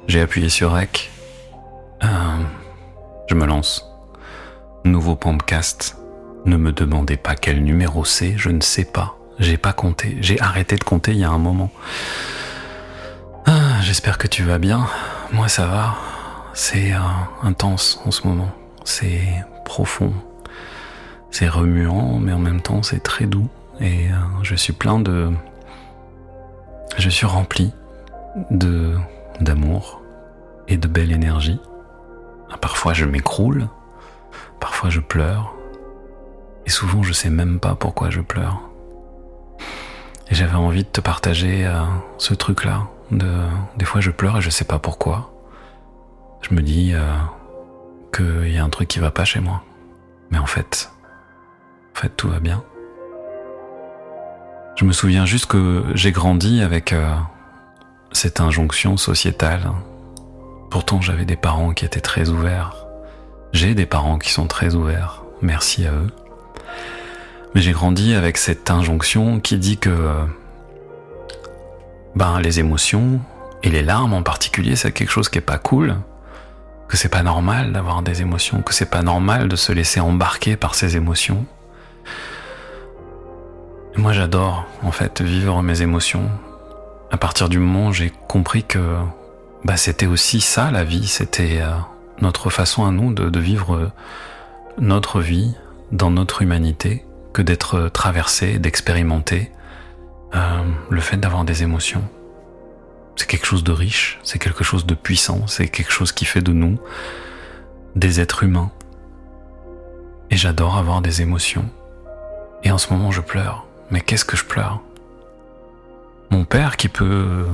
J'ai appuyé sur REC. Je me lance. Nouveau podcast. Ne me demandez pas quel numéro c'est, je ne sais pas. J'ai pas compté. J'ai arrêté de compter il y a un moment. J'espère que tu vas bien. Moi ça va. C'est intense en ce moment. C'est profond. C'est remuant, mais en même temps c'est très doux. Et je suis rempli d'amour et de belle énergie. Parfois je m'écroule, parfois je pleure, et souvent je sais même pas pourquoi je pleure. Et j'avais envie de te partager ce truc-là. Des fois je pleure et je sais pas pourquoi. Je me dis qu'il y a un truc qui va pas chez moi. Mais en fait tout va bien. Je me souviens juste que j'ai grandi avec cette injonction sociétale. Pourtant, j'avais des parents qui étaient très ouverts. J'ai des parents qui sont très ouverts. Merci à eux. Mais j'ai grandi avec cette injonction qui dit que les émotions, et les larmes en particulier, c'est quelque chose qui est pas cool. Que c'est pas normal d'avoir des émotions. Que c'est pas normal de se laisser embarquer par ces émotions. Et moi, j'adore, en fait, vivre mes émotions. À partir du moment où j'ai compris que c'était aussi ça la vie, c'était notre façon à nous de vivre notre vie dans notre humanité, que d'être traversé, d'expérimenter le fait d'avoir des émotions. C'est quelque chose de riche, c'est quelque chose de puissant, c'est quelque chose qui fait de nous des êtres humains. Et j'adore avoir des émotions. Et en ce moment je pleure. Mais qu'est-ce que je pleure ? Mon père, qui peut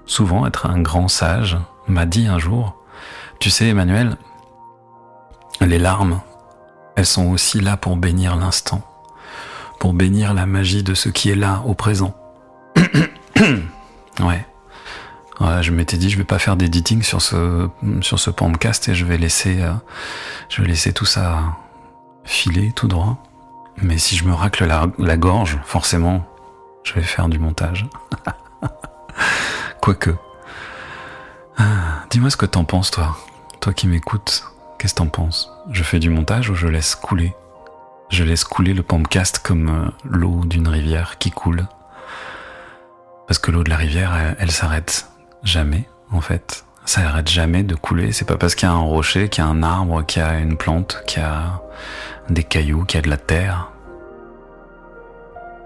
souvent être un grand sage, m'a dit un jour, tu sais Emmanuel, les larmes, elles sont aussi là pour bénir l'instant, pour bénir la magie de ce qui est là, au présent. Ouais, je m'étais dit, je vais pas faire d'editing sur ce podcast et je vais laisser tout ça filer tout droit. Mais si je me racle la gorge, forcément, je vais faire du montage. Quoique. Dis-moi ce que t'en penses, toi. Toi qui m'écoutes, qu'est-ce que t'en penses ? Je fais du montage ou je laisse couler ? Je laisse couler le podcast comme l'eau d'une rivière qui coule. Parce que l'eau de la rivière, elle s'arrête jamais, en fait. Ça n'arrête jamais de couler. C'est pas parce qu'il y a un rocher, qu'il y a un arbre, qu'il y a une plante, qu'il y a des cailloux, qu'il y a de la terre.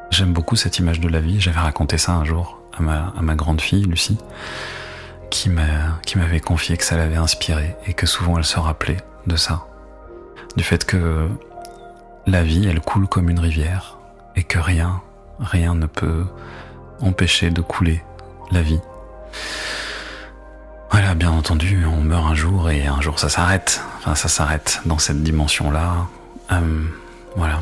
J'aime beaucoup cette image de la vie. J'avais raconté ça un jour à ma grande fille, Lucie, qui m'avait confié que ça l'avait inspirée et que souvent elle se rappelait de ça. Du fait que la vie, elle coule comme une rivière et que rien ne peut empêcher de couler la vie. Voilà, bien entendu, on meurt un jour et un jour ça s'arrête. Enfin, ça s'arrête dans cette dimension-là. Voilà.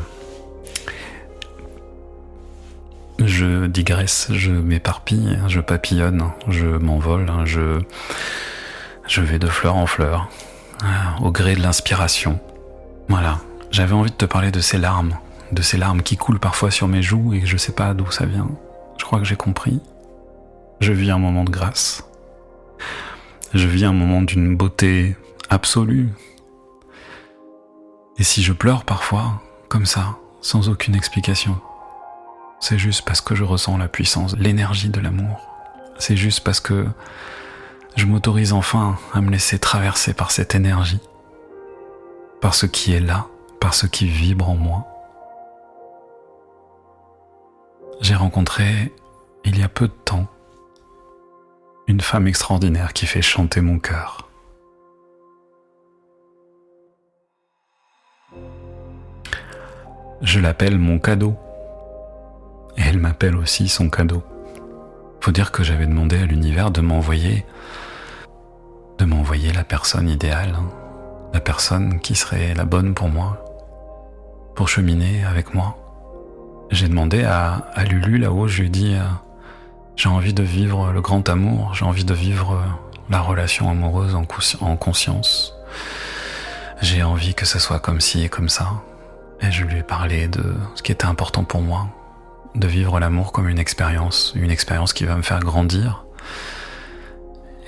Je digresse, je m'éparpille, je papillonne, je m'envole, je vais de fleur en fleur, au gré de l'inspiration. Voilà, j'avais envie de te parler de ces larmes qui coulent parfois sur mes joues et que je sais pas d'où ça vient. Je crois que j'ai compris. Je vis un moment de grâce. Je vis un moment d'une beauté absolue. Et si je pleure parfois, comme ça, sans aucune explication, c'est juste parce que je ressens la puissance, l'énergie de l'amour. C'est juste parce que je m'autorise enfin à me laisser traverser par cette énergie, par ce qui est là, par ce qui vibre en moi. J'ai rencontré, il y a peu de temps, une femme extraordinaire qui fait chanter mon cœur. Je l'appelle mon cadeau. Et elle m'appelle aussi son cadeau. Faut dire que j'avais demandé à l'univers de m'envoyer la personne idéale, la personne qui serait la bonne pour moi, pour cheminer avec moi. J'ai demandé à Lulu là-haut, je lui ai dit j'ai envie de vivre le grand amour, j'ai envie de vivre la relation amoureuse en conscience. J'ai envie que ça soit comme ci et comme ça. Et je lui ai parlé de ce qui était important pour moi, de vivre l'amour comme une expérience qui va me faire grandir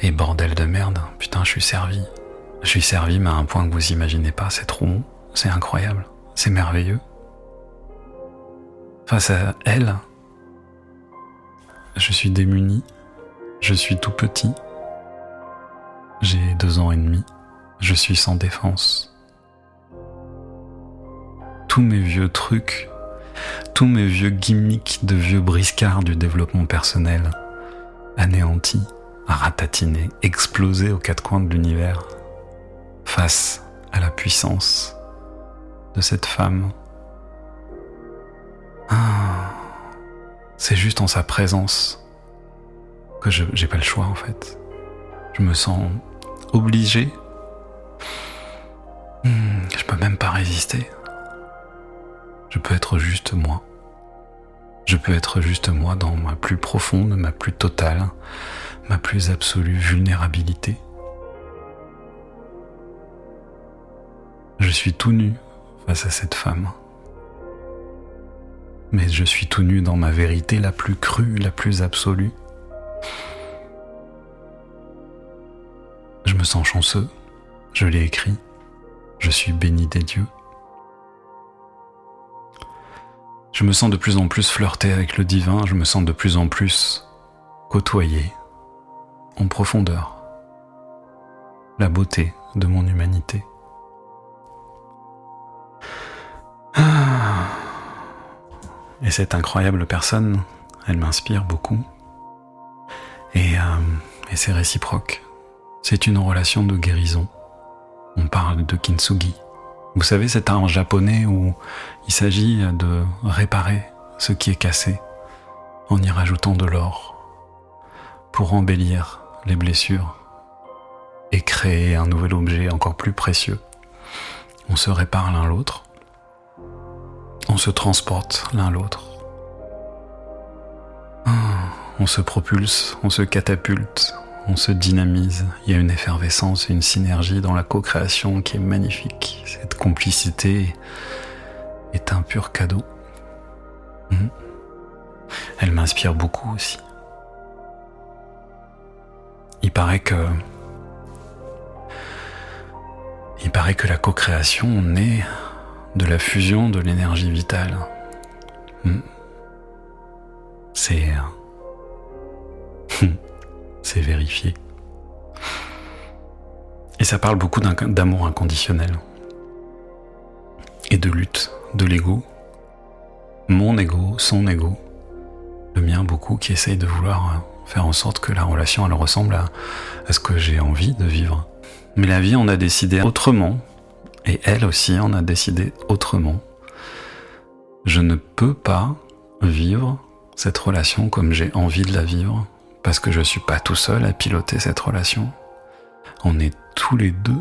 Et bordel de merde, putain, je suis servi. Je suis servi, mais à un point que vous imaginez pas, c'est trop bon, c'est incroyable, c'est merveilleux. Face à elle, je suis démuni, je suis tout petit, j'ai 2 ans et demi, je suis sans défense. Tous mes vieux trucs, tous mes vieux gimmicks de vieux briscards du développement personnel, anéantis, ratatinés, explosés aux 4 coins de l'univers, face à la puissance de cette femme. C'est juste en sa présence que j'ai pas le choix en fait. Je me sens obligé. Je peux même pas résister. Je peux être juste moi. Je peux être juste moi dans ma plus profonde, ma plus totale, ma plus absolue vulnérabilité. Je suis tout nu face à cette femme. Mais je suis tout nu dans ma vérité la plus crue, la plus absolue. Je me sens chanceux, je l'ai écrit, je suis béni des dieux. Je me sens de plus en plus flirter avec le divin, je me sens de plus en plus côtoyer, en profondeur, la beauté de mon humanité. Et cette incroyable personne, elle m'inspire beaucoup. Et c'est réciproque. C'est une relation de guérison. On parle de kintsugi. Vous savez, cet art japonais où il s'agit de réparer ce qui est cassé en y rajoutant de l'or pour embellir les blessures et créer un nouvel objet encore plus précieux. On se répare l'un l'autre. On se transporte l'un l'autre. On se propulse, on se catapulte, on se dynamise. Il y a une effervescence et une synergie dans la co-création qui est magnifique. Cette complicité est un pur cadeau. Elle m'inspire beaucoup aussi. Il paraît que la co-création naît de la fusion de l'énergie vitale. C'est vérifié. Et ça parle beaucoup d'amour inconditionnel et de lutte de l'ego. Mon ego, son ego, le mien beaucoup, qui essaye de vouloir faire en sorte que la relation elle ressemble à ce que j'ai envie de vivre. Mais la vie en a décidé autrement. Et elle aussi en a décidé autrement. Je ne peux pas vivre cette relation comme j'ai envie de la vivre, parce que je ne suis pas tout seul à piloter cette relation. On est tous les deux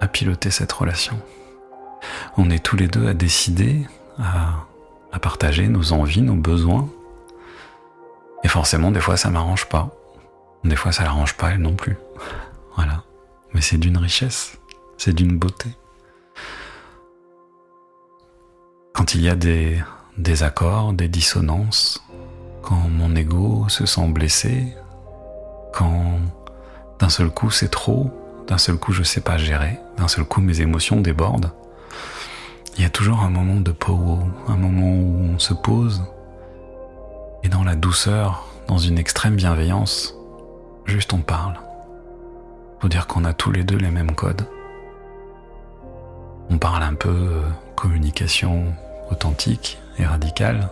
à piloter cette relation. On est tous les deux à décider, à partager nos envies, nos besoins. Et forcément, des fois, ça m'arrange pas. Des fois, ça l'arrange pas, elle non plus. Voilà. Mais c'est d'une richesse, c'est d'une beauté. Quand il y a des désaccords, des dissonances, quand mon ego se sent blessé, quand d'un seul coup c'est trop, d'un seul coup je sais pas gérer, d'un seul coup mes émotions débordent, il y a toujours un moment de pow-wow, un moment où on se pose et dans la douceur, dans une extrême bienveillance, juste on parle. Faut dire qu'on a tous les deux les mêmes codes. On parle un peu communication authentique et radicale.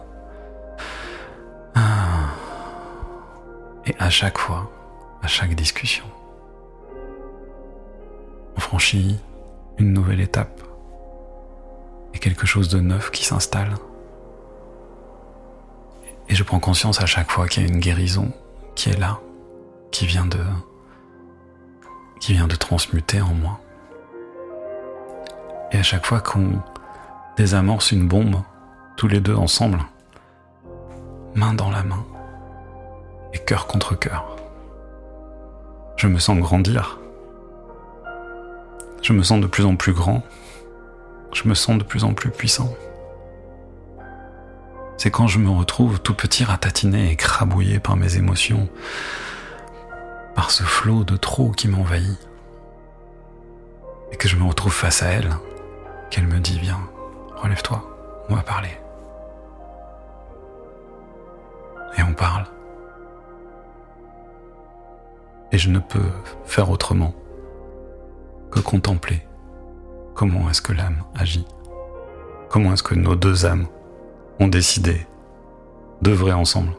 Et à chaque fois, à chaque discussion, on franchit une nouvelle étape et quelque chose de neuf qui s'installe. Et je prends conscience à chaque fois qu'il y a une guérison qui est là, qui vient de transmuter en moi. Et à chaque fois qu'on désamorce une bombe, tous les deux ensemble, main dans la main, et cœur contre cœur, je me sens grandir. Je me sens de plus en plus grand. Je me sens de plus en plus puissant. C'est quand je me retrouve tout petit ratatiné et écrabouillé par mes émotions, par ce flot de trop qui m'envahit, et que je me retrouve face à elle, qu'elle me dit « Viens, relève-toi, on va parler ». Et on parle. Et je ne peux faire autrement que contempler comment est-ce que l'âme agit, comment est-ce que nos deux âmes ont décidé d'œuvrer ensemble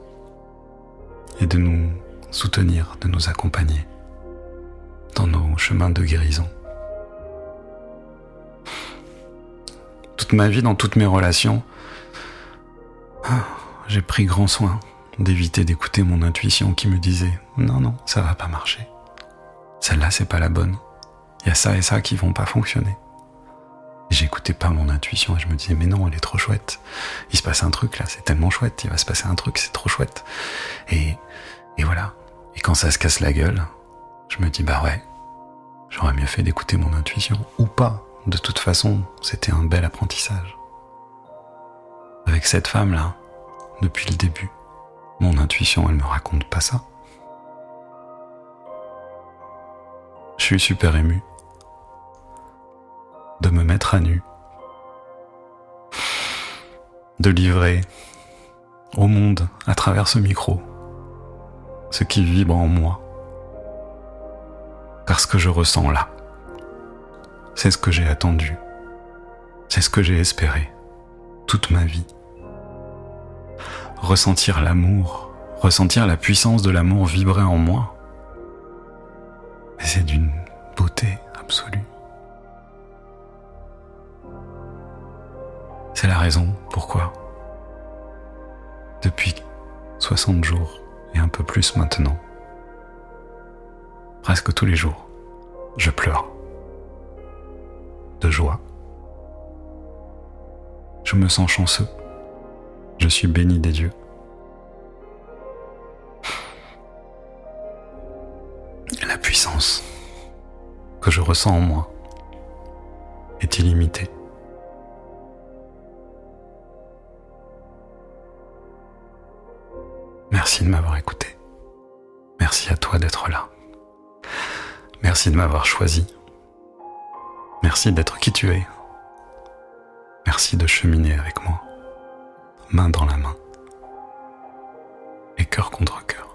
et de nous soutenir, de nous accompagner dans nos chemins de guérison. Toute ma vie, dans toutes mes relations, j'ai pris grand soin d'éviter d'écouter mon intuition qui me disait « Non, ça va pas marcher. Celle-là, c'est pas la bonne. Il y a ça et ça qui vont pas fonctionner. » Et j'écoutais pas mon intuition et je me disais « Mais non, elle est trop chouette. Il se passe un truc là, c'est tellement chouette. Il va se passer un truc, c'est trop chouette. » Et voilà. Et quand ça se casse la gueule, je me dis « Bah ouais, j'aurais mieux fait d'écouter mon intuition. Ou pas. De toute façon, c'était un bel apprentissage. » Avec cette femme-là, depuis le début, mon intuition, elle me raconte pas ça. Je suis super ému de me mettre à nu, de livrer au monde, à travers ce micro, ce qui vibre en moi. Car ce que je ressens là, c'est ce que j'ai attendu, c'est ce que j'ai espéré toute ma vie. Ressentir l'amour, ressentir la puissance de l'amour vibrer en moi, et c'est d'une beauté absolue. C'est la raison pourquoi, depuis 60 jours et un peu plus maintenant, presque tous les jours, je pleure de joie. Je me sens chanceux. Je suis béni des dieux. La puissance que je ressens en moi est illimitée. Merci de m'avoir écouté. Merci à toi d'être là. Merci de m'avoir choisi. Merci d'être qui tu es. Merci de cheminer avec moi, main dans la main et cœur contre cœur.